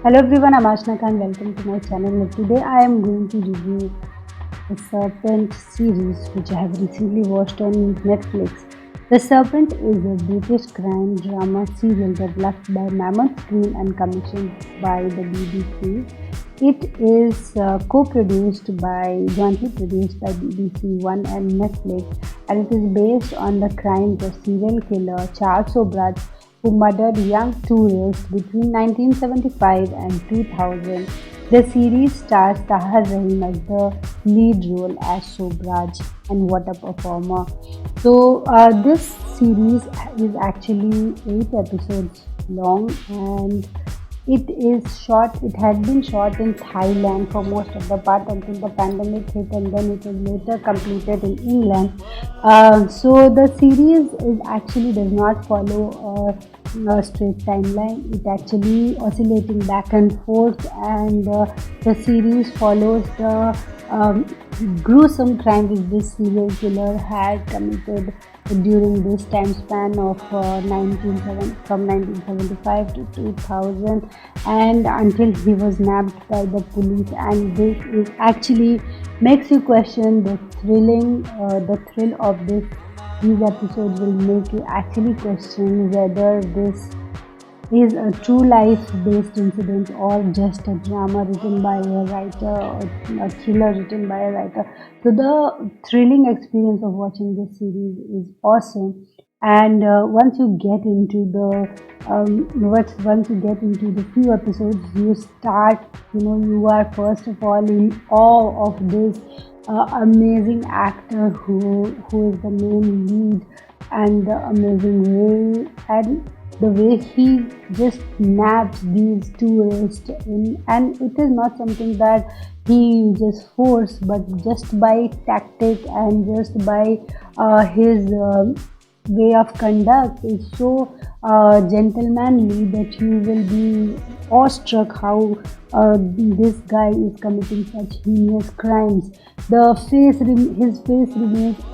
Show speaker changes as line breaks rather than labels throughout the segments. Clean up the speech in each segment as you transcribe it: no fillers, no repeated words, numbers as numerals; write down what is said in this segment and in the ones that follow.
Hello everyone, I'm Ashna Khan. Welcome to my channel. And today I am going to review the Serpent series, which I have recently watched on Netflix. The Serpent is a British crime drama serial developed by Mammoth Screen and commissioned by the BBC. It is jointly produced by BBC One and Netflix, and it is based on the crimes of serial killer Charles O'Brien, who murdered young tourists between 1975 and 2000. The series stars Tahar Rahim as the lead role as Sobraj, and what a performer! This series is actually 8 episodes long, and it had been shot in Thailand for most of the part until the pandemic hit, and then it was later completed in England. So the series is actually does not follow a straight timeline. It actually oscillating back and forth, and the series follows the gruesome crime which this serial killer had committed during this time span of from 1975 to 2000, and until he was nabbed by the police. And this is actually makes you question the thrill of these episodes will make you actually question whether this is a true life based incident or just a drama written by a writer or a thriller written by a writer. So the thrilling experience of watching this series is awesome. And once you get into the few episodes, you are first of all in awe of this amazing actor who is the main lead, and the amazing way and the way he just naps these tourists in. And it is not something that he just force, but just by tactic and just by his way of conduct is so gentlemanly that you will be awestruck how this guy is committing such heinous crimes. His face remains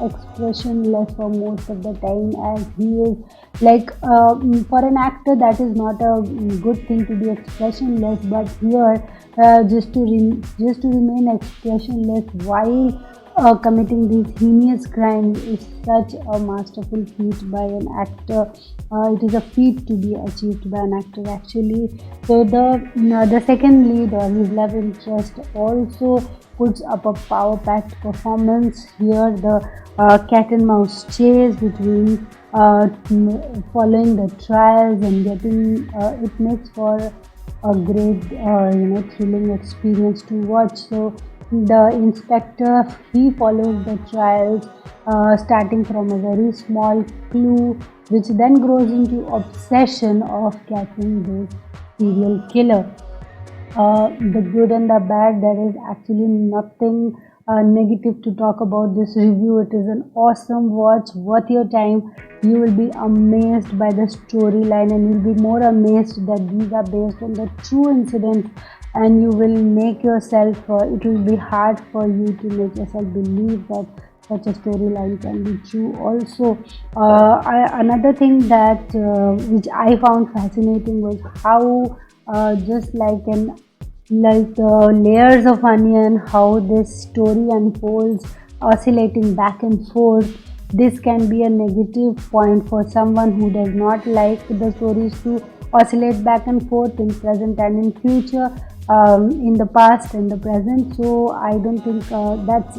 expressionless for most of the time, as he is like for an actor that is not a good thing to be expressionless, but here just to remain expressionless while committing these heinous crimes is such a masterful feat by an actor. It is a feat to be achieved by an actor actually. So the second lead, or his love interest, also puts up a power-packed performance here. The cat and mouse chase between following the trials and getting it makes for a great thrilling experience to watch. So the inspector, he follows the trials, starting from a very small clue, which then grows into obsession of catching this serial killer. The good and the bad, there is actually nothing negative to talk about this review. It is an awesome watch, worth your time. You will be amazed by the storyline, and you'll be more amazed that these are based on the true incidents, and you will make yourself it will be hard for you to make yourself believe that such a storyline can be true also. Another thing that which I found fascinating was how just like the layers of onion, how this story unfolds, oscillating back and forth. This can be a negative point for someone who does not like the stories to oscillate back and forth in present and in future, in the past and the present. So I don't think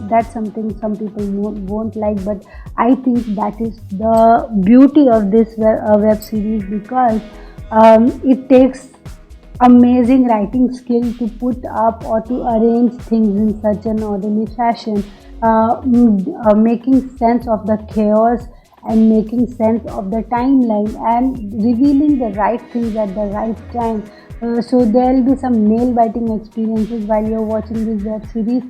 that's something some people won't like, but I think that is the beauty of this web series, because it takes amazing writing skill to put up or to arrange things in such an orderly fashion, making sense of the chaos and making sense of the timeline and revealing the right things at the right time. So there will be some nail biting experiences while you're watching this web series.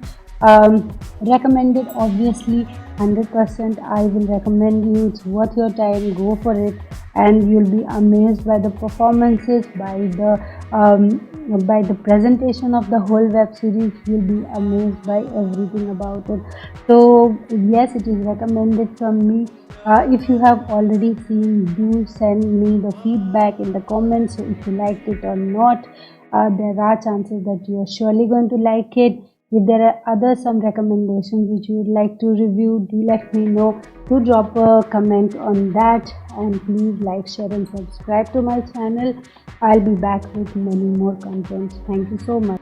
Recommended, obviously, 100%. I will recommend you. It's worth your time. Go for it, and you'll be amazed by the performances, by the presentation of the whole web series. You'll be amazed by everything about it. So yes, it is recommended from me. If you have already seen, do send me the feedback in the comments, so if you liked it or not. there are chances that you are surely going to like it. If there are other some recommendations which you would like to review, do let me know. Do drop a comment on that, and please like, share and subscribe to my channel. I'll be back with many more content. Thank you so much.